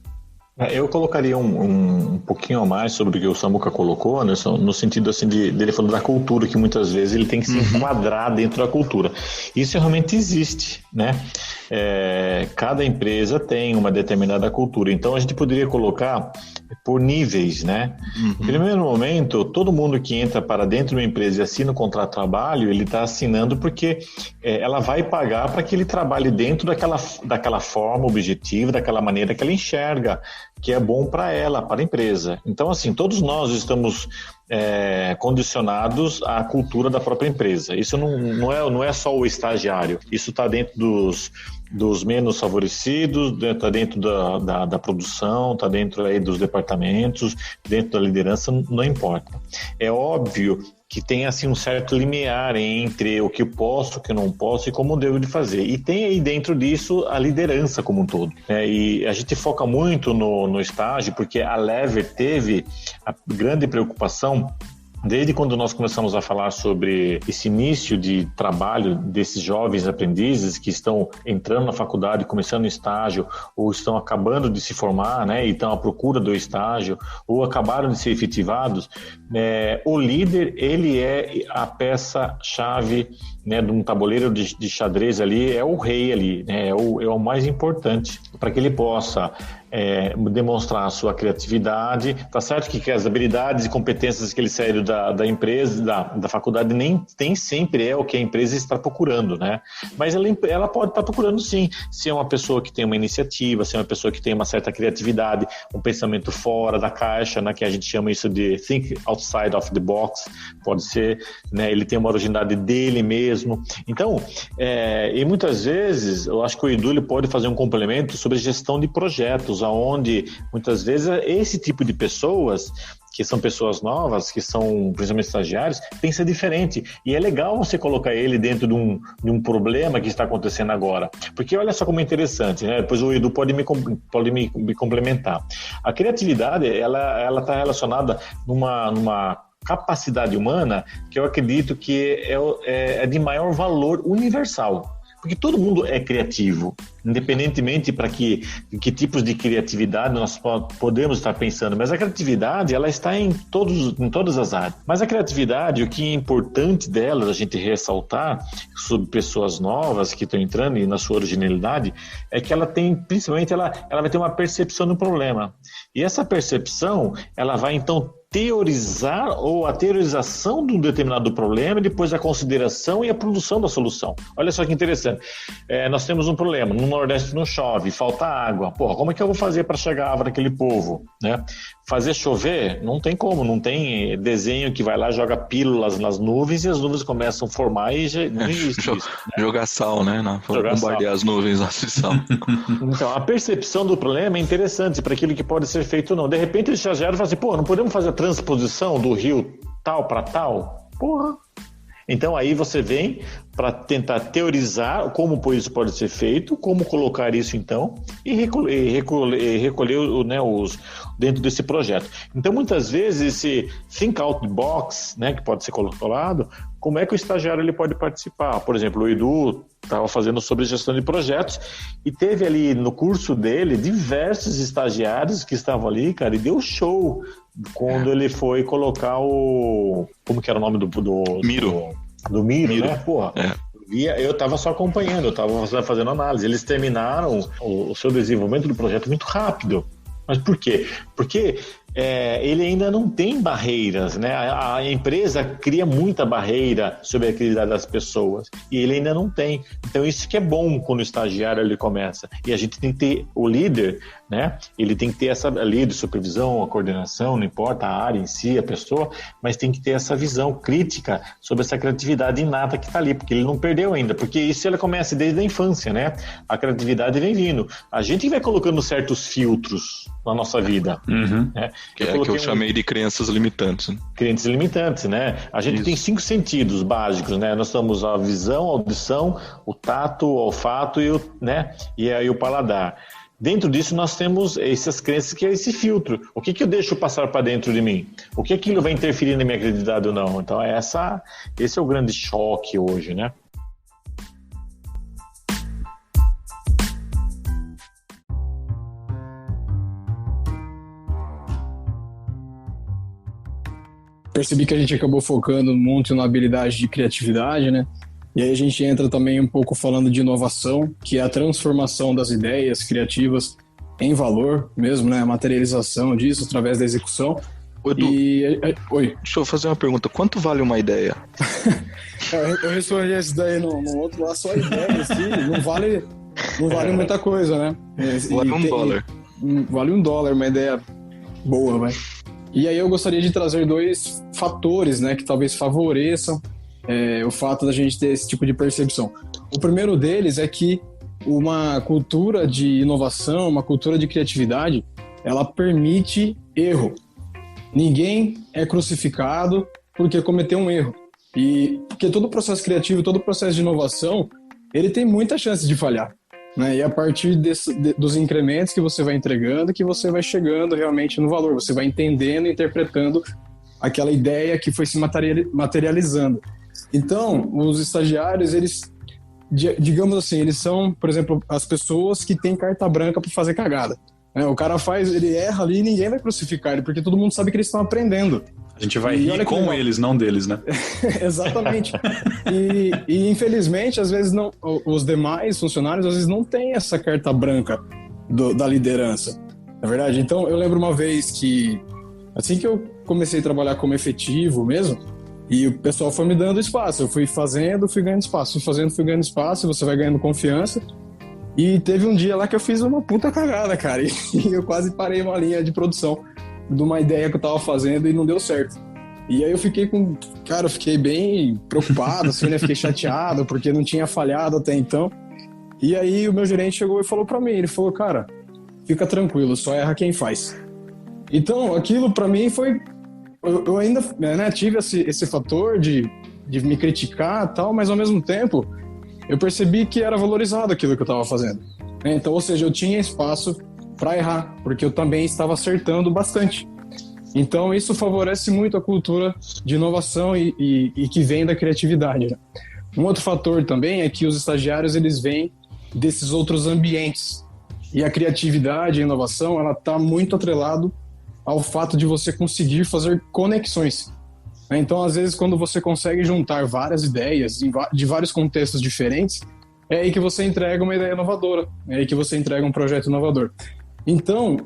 Eu colocaria um pouquinho a mais sobre o que o Samuca colocou, né, no sentido assim dele falando da cultura, que muitas vezes ele tem que se enquadrar dentro da cultura. Isso realmente existe, né? Cada empresa tem uma determinada cultura, então a gente poderia colocar por níveis, né? No primeiro momento, todo mundo que entra para dentro de uma empresa e assina o contrato de trabalho, ele está assinando porque ela vai pagar para que ele trabalhe dentro daquela forma objetiva, daquela maneira que ela enxerga, que é bom para ela, para a empresa. Então, assim, todos nós estamos condicionados à cultura da própria empresa. Isso não é só o estagiário, isso está dentro dos menos favorecidos, está dentro da produção, está dentro aí dos departamentos, dentro da liderança, não importa. É óbvio que tem assim um certo limiar entre o que eu posso, o que eu não posso e como devo de fazer. E tem aí dentro disso a liderança como um todo. E a gente foca muito no estágio, porque a Lever teve a grande preocupação desde quando nós começamos a falar sobre esse início de trabalho desses jovens aprendizes que estão entrando na faculdade, começando o estágio, ou estão acabando de se formar, né, e estão à procura do estágio, ou acabaram de ser efetivados, o líder, ele é a peça-chave, né, de um tabuleiro de xadrez ali, é o rei ali, né, é o mais importante para que ele possa demonstrar a sua criatividade. Tá certo que as habilidades e competências que ele saiu da empresa, da faculdade, nem sempre é o que a empresa está procurando, né? Mas ela pode estar procurando sim, se é uma pessoa que tem uma iniciativa, se é uma pessoa que tem uma certa criatividade, um pensamento fora da caixa, né, que a gente chama isso de think outside of the box, pode ser, né, ele tem uma originalidade dele mesmo. Então, e muitas vezes, eu acho que o Edu ele pode fazer um complemento sobre gestão de projetos, onde muitas vezes esse tipo de pessoas, que são pessoas novas, que são principalmente estagiários, tem que ser diferente. E é legal você colocar ele dentro de um problema que está acontecendo agora. Porque olha só como é interessante, né? Depois o Edu pode me complementar. A criatividade, ela está relacionada numa capacidade humana que eu acredito que é de maior valor universal. Porque todo mundo é criativo, independentemente para que tipos de criatividade nós podemos estar pensando. Mas a criatividade, ela está em todas as áreas. Mas a criatividade, o que é importante dela, a gente ressaltar sobre pessoas novas que estão entrando e na sua originalidade, é que ela tem, principalmente, ela vai ter uma percepção do problema. E essa percepção, ela vai então teorizar ou a teorização de um determinado problema e depois a consideração e a produção da solução. Olha só que interessante. Nós temos um problema. No Nordeste não chove, falta água. Porra, como é que eu vou fazer para chegar a água daquele povo? Né? Fazer chover? Não tem como. Não tem desenho que vai lá, joga pílulas nas nuvens e as nuvens começam a formar e já não existe isso. Né? Jogar sal, né? Bombardear as nuvens lá de sal. Então, a percepção do problema é interessante para aquilo que pode ser feito ou não. De repente, eles já geram e falam assim, pô, não podemos fazer a transposição do rio tal para tal? Porra! Então aí você vem para tentar teorizar como isso pode ser feito, como colocar isso então e recolher os dentro desse projeto. Então muitas vezes esse think out the box, né, que pode ser colocado, como é que o estagiário ele pode participar? Por exemplo, o Edu estava fazendo sobre gestão de projetos e teve ali no curso dele diversos estagiários que estavam ali, cara, e deu show quando ele foi colocar como que era o nome do Miro. Do Miro, né? Porra. Eu estava só acompanhando, eu estava fazendo análise. Eles terminaram o seu desenvolvimento do projeto muito rápido. Mas por quê? Porque ele ainda não tem barreiras, né? A empresa cria muita barreira sobre a criatividade das pessoas e ele ainda não tem. Então isso que é bom quando o estagiário ele começa. E a gente tem que ter o líder, né? Ele tem que ter essa líder, supervisão, a coordenação, não importa a área em si, a pessoa, mas tem que ter essa visão crítica sobre essa criatividade inata que está ali, porque ele não perdeu ainda, porque isso ela começa desde a infância, né? A criatividade vem vindo. A gente vai colocando certos filtros na nossa vida, né? Que eu chamei de crenças limitantes. Né? Crenças limitantes, né? A gente tem 5 sentidos básicos, né? Nós temos a visão, a audição, o tato, o olfato e aí o paladar. Dentro disso nós temos essas crenças que é esse filtro. O que eu deixo passar para dentro de mim? O que aquilo vai interferir na minha credibilidade ou não? Então esse é o grande choque hoje, né? Percebi que a gente acabou focando muito na habilidade de criatividade, né? E aí a gente entra também um pouco falando de inovação, que é a transformação das ideias criativas em valor mesmo, né? A materialização disso através da execução. Edu, Oi. Deixa eu fazer uma pergunta. Quanto vale uma ideia? Eu respondi isso daí no outro lá, só a ideia, assim, não vale muita coisa, né? Vale $1. Vale $1, uma ideia boa, vai. E aí eu gostaria de trazer 2 fatores, né, que talvez favoreçam o fato da gente ter esse tipo de percepção. O primeiro deles é que uma cultura de inovação, uma cultura de criatividade, ela permite erro. Ninguém é crucificado porque cometeu um erro. E porque todo processo criativo, todo processo de inovação, ele tem muita chance de falhar. Né? E a partir dos incrementos que você vai entregando, que você vai chegando realmente no valor, você vai entendendo, interpretando aquela ideia que foi se materializando. Então, os estagiários, eles, digamos assim, eles são, por exemplo, as pessoas que têm carta branca para fazer cagada. Né? O cara ele erra ali e ninguém vai crucificar ele, porque todo mundo sabe que eles estão aprendendo. A gente vai rir com eles, não deles, né? Exatamente. E infelizmente, às vezes não, os demais funcionários às vezes não têm essa carta branca da liderança. Na verdade, então eu lembro uma vez que assim que eu comecei a trabalhar como efetivo mesmo, e o pessoal foi me dando espaço, eu fui fazendo, fui ganhando espaço, fui ganhando espaço, você vai ganhando confiança. E teve um dia lá que eu fiz uma puta cagada, cara, e eu quase parei uma linha de produção de uma ideia que eu tava fazendo e não deu certo. E aí eu fiquei bem preocupado, assim, né? Fiquei chateado porque não tinha falhado até então. E aí o meu gerente chegou e falou pra mim, ele falou, cara, fica tranquilo, só erra quem faz. Então, aquilo pra mim foi... Eu ainda, né, tive esse fator de me criticar e tal, mas ao mesmo tempo eu percebi que era valorizado aquilo que eu tava fazendo. Então, ou seja, eu tinha espaço para errar, porque eu também estava acertando bastante. Então, isso favorece muito a cultura de inovação e que vem da criatividade. Né? Um outro fator também é que os estagiários, eles vêm desses outros ambientes. E a criatividade e a inovação, ela está muito atrelado ao fato de você conseguir fazer conexões. Então, às vezes, quando você consegue juntar várias ideias de vários contextos diferentes, é aí que você entrega uma ideia inovadora, é aí que você entrega um projeto inovador. Então,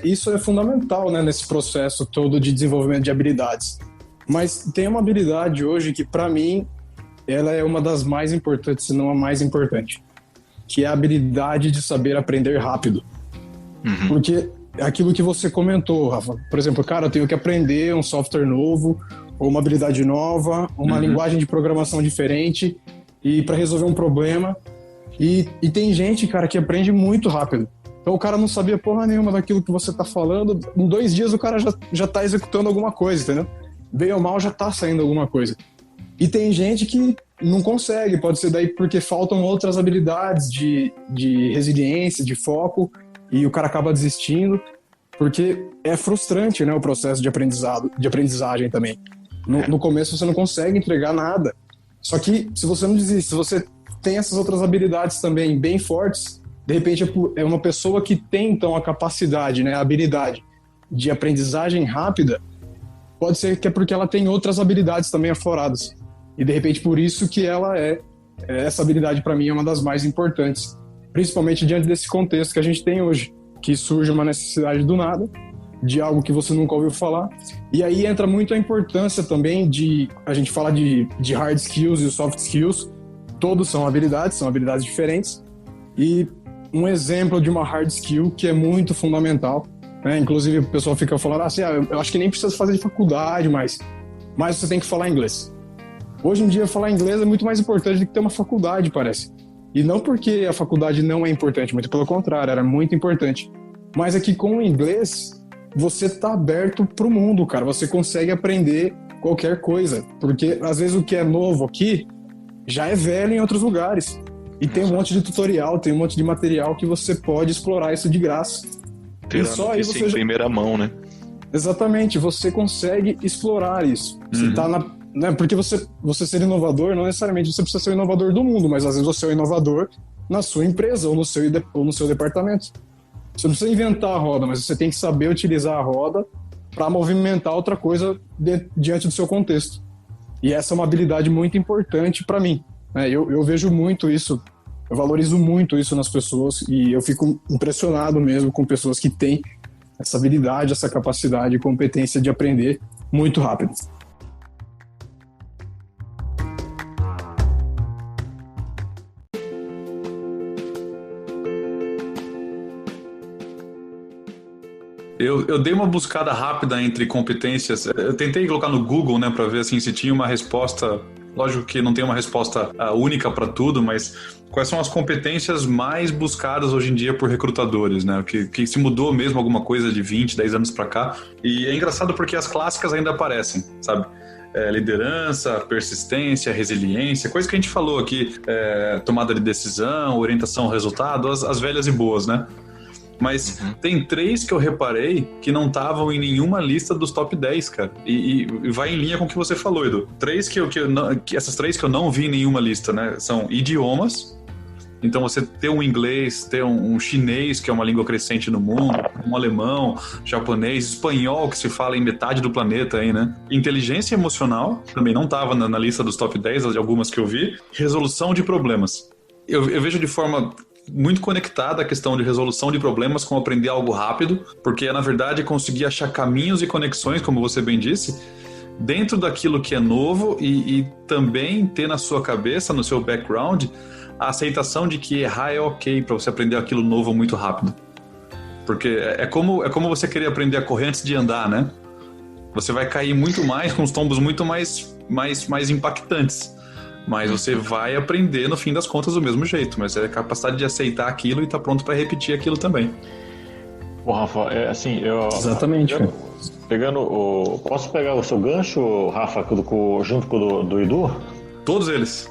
isso é fundamental, né, nesse processo todo de desenvolvimento de habilidades. Mas tem uma habilidade hoje que, para mim, ela é uma das mais importantes, se não a mais importante, que é a habilidade de saber aprender rápido. Porque aquilo que você comentou, Rafa, por exemplo, cara, eu tenho que aprender um software novo, ou uma habilidade nova, uma linguagem de programação diferente, e para resolver um problema. E tem gente, cara, que aprende muito rápido. Então o cara não sabia porra nenhuma daquilo que você tá falando. Em 2 dias o cara já tá executando alguma coisa, entendeu? Bem ou mal já tá saindo alguma coisa. E tem gente que não consegue, pode ser daí porque faltam outras habilidades de resiliência, de foco, e o cara acaba desistindo, porque é frustrante, né, o processo de aprendizagem também. No começo você não consegue entregar nada. Só que se você não desiste, se você tem essas outras habilidades também bem fortes, de repente é uma pessoa que tem então a capacidade, né, a habilidade de aprendizagem rápida, pode ser que é porque ela tem outras habilidades também afloradas. E de repente por isso que ela essa habilidade para mim é uma das mais importantes, principalmente diante desse contexto que a gente tem hoje, que surge uma necessidade do nada, de algo que você nunca ouviu falar. E aí entra muito a importância também a gente fala de hard skills e soft skills, todos são habilidades diferentes. E um exemplo de uma hard skill que é muito fundamental, né? Inclusive o pessoal fica falando assim, eu acho que nem precisa fazer de faculdade, mas você tem que falar inglês. Hoje em dia falar inglês é muito mais importante do que ter uma faculdade, parece. E não porque a faculdade não é importante, muito pelo contrário, era muito importante. Mas é que com o inglês você tá aberto pro mundo, cara. Você consegue aprender qualquer coisa. Porque, às vezes, o que é novo aqui já é velho em outros lugares. E tem um monte de tutorial, tem um monte de material que você pode explorar isso de graça. E só aí você em primeira mão, né? Exatamente. Você consegue explorar isso. Você tá né? Porque você ser inovador, não necessariamente você precisa ser o inovador do mundo, mas às vezes você é o inovador na sua empresa ou no seu departamento. Você não precisa inventar a roda, mas você tem que saber utilizar a roda para movimentar outra coisa diante do seu contexto. E essa é uma habilidade muito importante para mim. Eu vejo muito isso, eu valorizo muito isso nas pessoas e eu fico impressionado mesmo com pessoas que têm essa habilidade, essa capacidade e competência de aprender muito rápido. Eu dei uma buscada rápida entre competências. Eu tentei colocar no Google, né, para ver assim, se tinha uma resposta. Lógico que não tem uma resposta única para tudo, mas quais são as competências mais buscadas hoje em dia por recrutadores, né? Que se mudou mesmo alguma coisa de 20, 10 anos para cá. E é engraçado porque as clássicas ainda aparecem, sabe? Liderança, persistência, resiliência, coisa que a gente falou aqui, tomada de decisão, orientação ao resultado, as velhas e boas, né? Mas tem 3 que eu reparei que não estavam em nenhuma lista dos top 10, cara. E vai em linha com o que você falou, Edu. Essas 3 que eu não vi em nenhuma lista, né? São idiomas. Então você ter um inglês, ter um chinês, que é uma língua crescente no mundo, um alemão, japonês, espanhol, que se fala em metade do planeta aí, né? Inteligência emocional, também não estava na lista dos top 10, de algumas que eu vi. Resolução de problemas. Eu vejo de forma muito conectada a questão de resolução de problemas com aprender algo rápido, porque é, na verdade, conseguir achar caminhos e conexões, como você bem disse, dentro daquilo que é novo e também ter na sua cabeça, no seu background, a aceitação de que errar é ok para você aprender aquilo novo muito rápido. Porque é como você querer aprender a correr antes de andar, né? Você vai cair muito mais, com os tombos muito mais impactantes. Mas você vai aprender, no fim das contas, do mesmo jeito. Mas é a capacidade de aceitar aquilo e estar pronto para repetir aquilo também. Bom, Rafa, Exatamente. Posso pegar o seu gancho, Rafa, junto com o do Edu? Todos eles.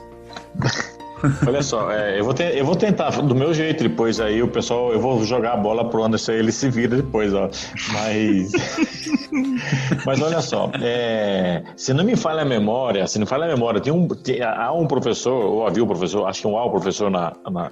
Olha só, eu vou tentar do meu jeito depois aí, o pessoal, eu vou jogar a bola pro Anderson, ele se vira depois, ó. Mas olha só, se não me falha a memória, há um professor, ou havia um professor, acho que há um professor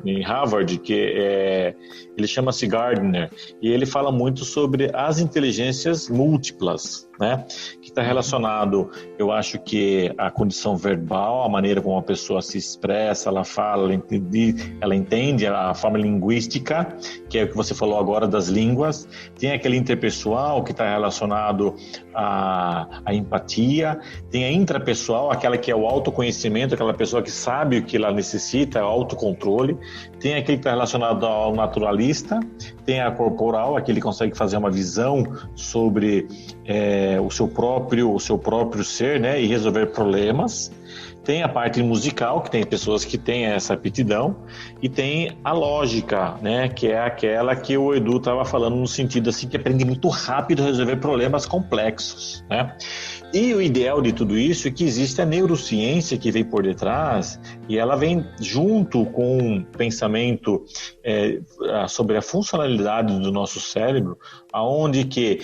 em Harvard, que ele chama-se Gardner, e ele fala muito sobre as inteligências múltiplas, né? Que está relacionado, eu acho que a condição verbal, a maneira como a pessoa se expressa, ela fala, ela entende a forma linguística, que é o que você falou agora das línguas. Tem aquele interpessoal que está relacionado à empatia. Tem a intrapessoal, aquela que é o autoconhecimento, aquela pessoa que sabe o que ela necessita, o autocontrole. Tem aquele que está relacionado ao naturalista. Tem a corporal, aquele que consegue fazer uma visão sobre o seu próprio ser, né, e resolver problemas. Tem a parte musical, que tem pessoas que têm essa aptidão, e tem a lógica, né, que é aquela que o Edu estava falando no sentido assim, que aprende muito rápido a resolver problemas complexos, né? E o ideal de tudo isso é que existe a neurociência que vem por detrás, e ela vem junto com o pensamento sobre a funcionalidade do nosso cérebro, aonde que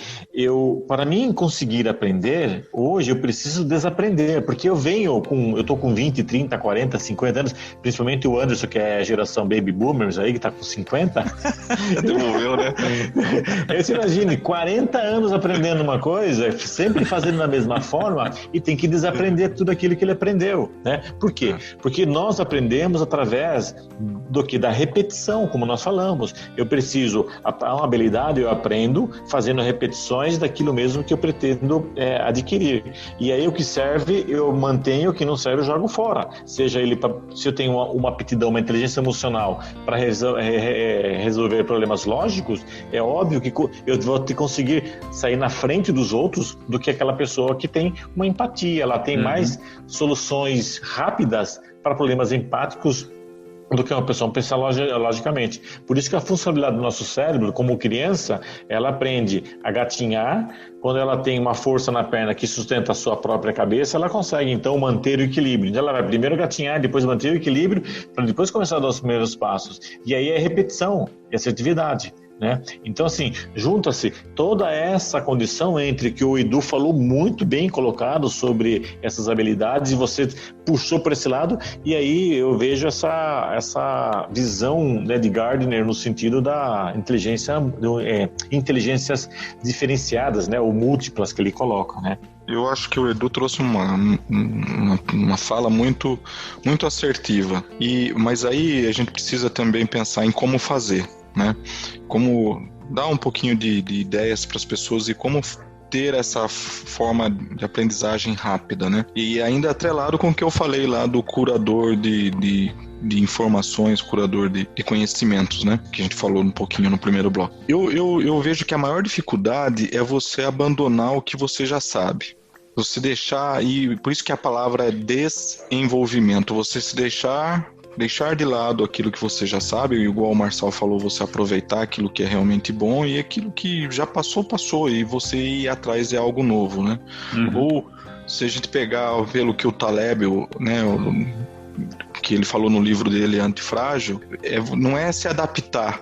para mim conseguir aprender, hoje eu preciso desaprender, porque eu tô com 20, 30, 40, 50 anos, principalmente o Anderson, que é a geração Baby Boomers aí, que tá com 50. Devolveu, né? Você imagine, 40 anos aprendendo uma coisa, sempre fazendo da mesma forma, e tem que desaprender tudo aquilo que ele aprendeu, né? Por quê? Porque nós aprendemos através da repetição, como nós falamos. Eu preciso, uma habilidade eu aprendo fazendo repetições daquilo mesmo que eu pretendo adquirir. E aí o que serve, eu mantenho, o que não serve, eu jogo fora. Seja ele, se eu tenho uma aptidão, uma inteligência emocional para resolver problemas lógicos, é óbvio que eu vou conseguir sair na frente dos outros do que aquela pessoa que tem uma empatia, ela tem mais soluções rápidas para problemas empáticos do que uma pessoa pensar logicamente. Por isso que a funcionalidade do nosso cérebro, como criança, ela aprende a gatinhar. Quando ela tem uma força na perna que sustenta a sua própria cabeça, ela consegue então manter o equilíbrio. Então ela vai primeiro gatinhar, depois manter o equilíbrio, para depois começar a dar os primeiros passos. E aí é repetição e assertividade, né? Então assim, junta-se toda essa condição entre que o Edu falou muito bem colocado sobre essas habilidades, e você puxou por esse lado, e aí eu vejo essa visão, né, de Gardner no sentido da inteligências diferenciadas, né, ou múltiplas que ele coloca, né? Eu acho que o Edu trouxe uma fala muito, muito assertiva, mas aí a gente precisa também pensar em como fazer, né? Como dar um pouquinho de ideias para as pessoas e como ter essa forma de aprendizagem rápida, né? E ainda atrelado com o que eu falei lá do curador de informações, curador de conhecimentos, né? Que a gente falou um pouquinho no primeiro bloco. Eu vejo que a maior dificuldade é você abandonar o que você já sabe. Você deixar, e por isso que a palavra é desenvolvimento, você se deixar de lado aquilo que você já sabe, igual o Marçal falou, você aproveitar aquilo que é realmente bom, e aquilo que já passou, e você ir atrás de algo novo, né? Ou se a gente pegar pelo que o Taleb, né, que ele falou no livro dele, Antifrágil, não é se adaptar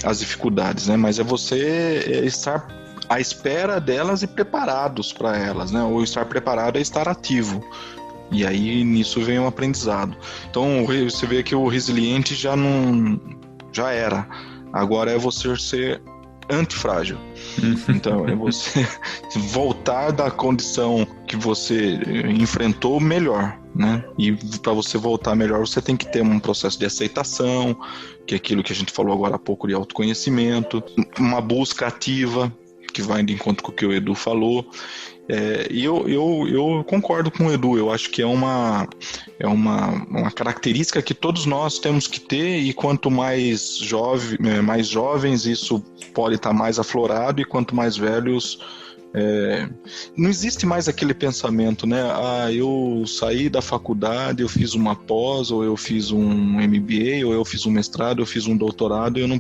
às dificuldades, né? Mas é você estar à espera delas e preparados para elas, né? Ou estar preparado é estar ativo. E aí nisso vem um aprendizado. Então você vê que o resiliente já era. Agora é você ser antifrágil. Então é você voltar da condição que você enfrentou melhor, né? E para você voltar melhor, você tem que ter um processo de aceitação, que é aquilo que a gente falou agora há pouco de autoconhecimento, uma busca ativa, que vai de encontro com o que o Edu falou. E eu concordo com o Edu, eu acho que é uma característica que todos nós temos que ter, e quanto mais jovens isso pode estar mais aflorado, e quanto mais velhos, não existe mais aquele pensamento, né? Eu saí da faculdade, eu fiz uma pós, ou eu fiz um MBA, ou eu fiz um mestrado, eu fiz um doutorado, eu não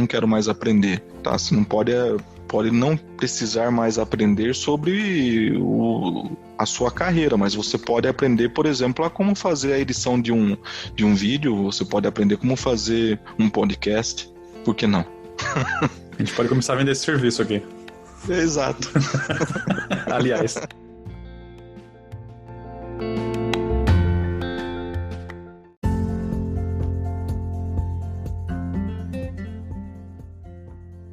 quero mais aprender, tá? Você não pode não precisar mais aprender sobre a sua carreira, mas você pode aprender, por exemplo, a como fazer a edição de um vídeo, você pode aprender como fazer um podcast, por que não? A gente pode começar a vender esse serviço aqui. Exato. Aliás.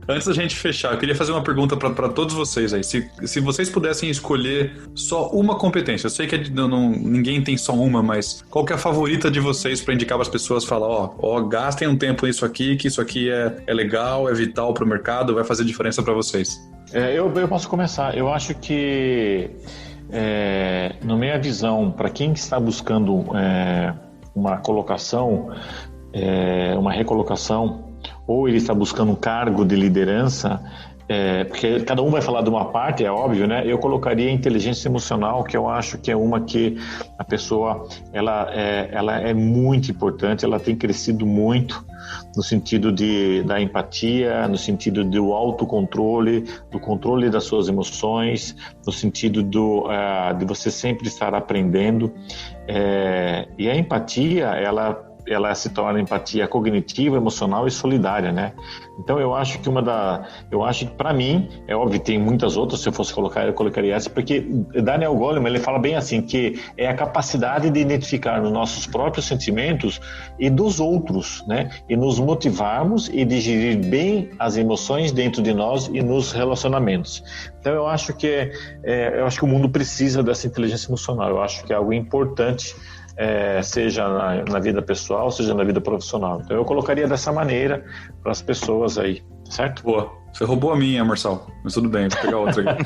Antes da gente fechar, eu queria fazer uma pergunta para todos vocês aí. Se vocês pudessem escolher só uma competência, eu sei que ninguém tem só uma, mas qual que é a favorita de vocês para indicar para as pessoas, falar, gastem um tempo nisso aqui, que isso aqui é legal, é vital para o mercado, vai fazer diferença para vocês? Eu posso começar. Eu acho que, na minha visão, para quem está buscando uma colocação, uma recolocação, ou ele está buscando um cargo de liderança, porque cada um vai falar de uma parte, é óbvio, né? Eu colocaria a inteligência emocional, que eu acho que é uma que a pessoa, ela é muito importante, ela tem crescido muito no sentido da empatia, no sentido do autocontrole, do controle das suas emoções, no sentido de você sempre estar aprendendo. E a empatia, ela se torna empatia cognitiva, emocional e solidária, né? Então eu acho que para mim, é óbvio, tem muitas outras, se eu fosse colocar, eu colocaria essa, porque Daniel Goleman, ele fala bem assim, que é a capacidade de identificar os nossos próprios sentimentos e dos outros, né? E nos motivarmos e de gerir bem as emoções dentro de nós e nos relacionamentos. Então eu acho que o mundo precisa dessa inteligência emocional, eu acho que é algo importante, seja na vida pessoal, seja na vida profissional. Então eu colocaria dessa maneira para as pessoas aí, certo? Boa. Você roubou a minha, Marcelo, mas tudo bem, vou pegar outra aqui.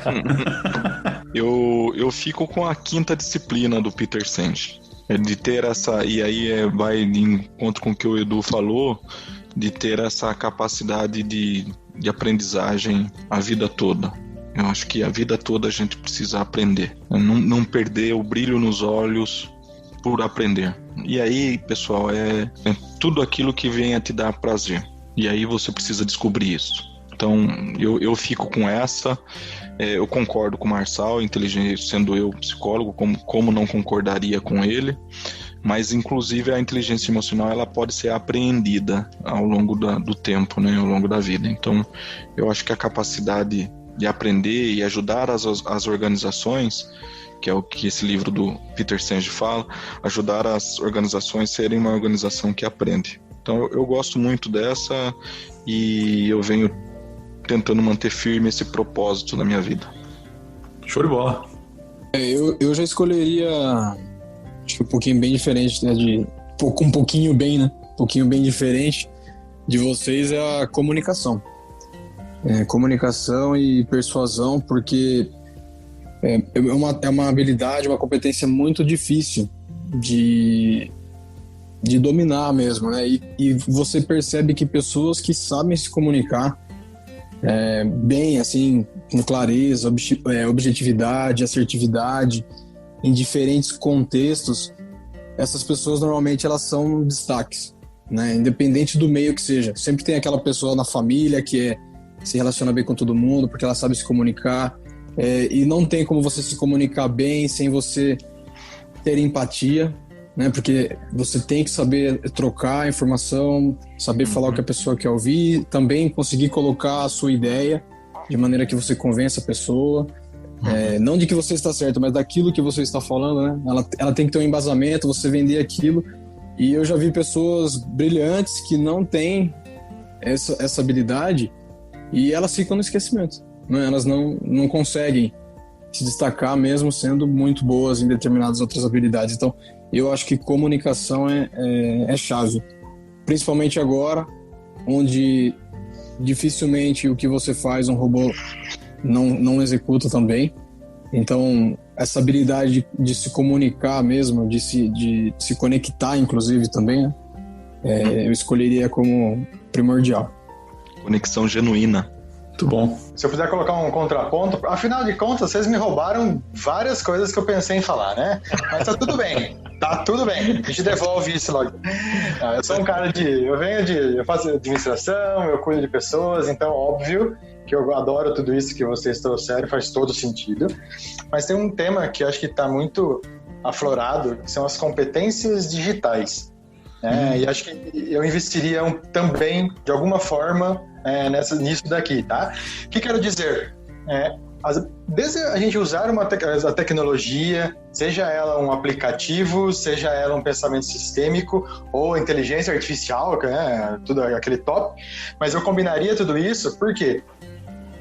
Eu fico com a quinta disciplina do Peter Senge. De ter essa, e aí vai de encontro com o que o Edu falou, de ter essa capacidade de aprendizagem a vida toda. Eu acho que a vida toda a gente precisa aprender. Não perder o brilho nos olhos por aprender. E aí, pessoal, é tudo aquilo que vem a te dar prazer. E aí você precisa descobrir isso. Então, eu fico com essa. Eu concordo com o Marçal, inteligente, sendo eu psicólogo, como não concordaria com ele. Mas, inclusive, a inteligência emocional ela pode ser apreendida ao longo do tempo, né, ao longo da vida. Então, eu acho que a capacidade de aprender e ajudar as organizações, que é o que esse livro do Peter Senge fala, ajudar as organizações a serem uma organização que aprende. Então eu gosto muito dessa e eu venho tentando manter firme esse propósito na minha vida. Show de bola. Eu já escolheria, acho que um pouquinho bem diferente, né, um pouquinho bem diferente de vocês, é a comunicação. Comunicação e persuasão, porque é uma habilidade, uma competência muito difícil de dominar mesmo, né? E você percebe que pessoas que sabem se comunicar bem, assim, com clareza, objetividade, assertividade, em diferentes contextos, essas pessoas normalmente elas são destaques, né? Independente do meio que seja. Sempre tem aquela pessoa na família que se relaciona bem com todo mundo, porque ela sabe se comunicar. E não tem como você se comunicar bem sem você ter empatia, né? Porque você tem que saber trocar informação, saber falar o que a pessoa quer ouvir, também conseguir colocar a sua ideia de maneira que você convença a pessoa, não de que você está certo, mas daquilo que você está falando, né? Ela tem que ter um embasamento, você vender aquilo. E eu já vi pessoas brilhantes que não têm essa habilidade e elas ficam no esquecimento. Elas não conseguem se destacar mesmo sendo muito boas em determinadas outras habilidades. Então, eu acho que comunicação é chave. Principalmente agora, onde dificilmente o que você faz um robô não executa também. Então, essa habilidade de se comunicar mesmo, de se conectar, inclusive, também, né? Eu escolheria como primordial. Conexão genuína. Muito bom. Se eu puder colocar um contraponto, afinal de contas, vocês me roubaram várias coisas que eu pensei em falar, né? Mas tá tudo bem. Tá tudo bem. A gente devolve isso logo. Eu sou um cara eu faço administração, eu cuido de pessoas, então óbvio que eu adoro tudo isso que vocês trouxeram, faz todo sentido. Mas tem um tema que eu acho que tá muito aflorado, que são as competências digitais. E acho que eu investiria também, de alguma forma, nisso daqui, tá? O que quero dizer? Desde a gente usar a tecnologia, seja ela um aplicativo, seja ela um pensamento sistêmico ou inteligência artificial, tudo aquele top, mas eu combinaria tudo isso porque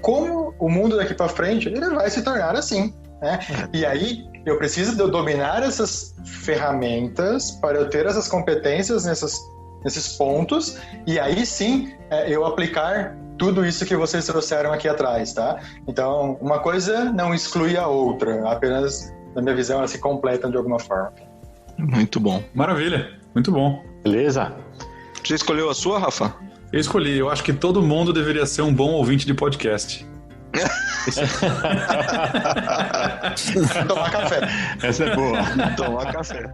como o mundo daqui para frente, ele vai se tornar assim, né? E aí eu preciso dominar essas ferramentas para eu ter essas competências nesses pontos, e aí sim eu aplicar tudo isso que vocês trouxeram aqui atrás, tá? Então, uma coisa não exclui a outra, apenas, na minha visão, elas se completam de alguma forma. Muito bom. Maravilha, muito bom. Beleza? Já escolheu a sua, Rafa? Eu escolhi, eu acho que todo mundo deveria ser um bom ouvinte de podcast. Tomar café. Essa é boa. Tomar café.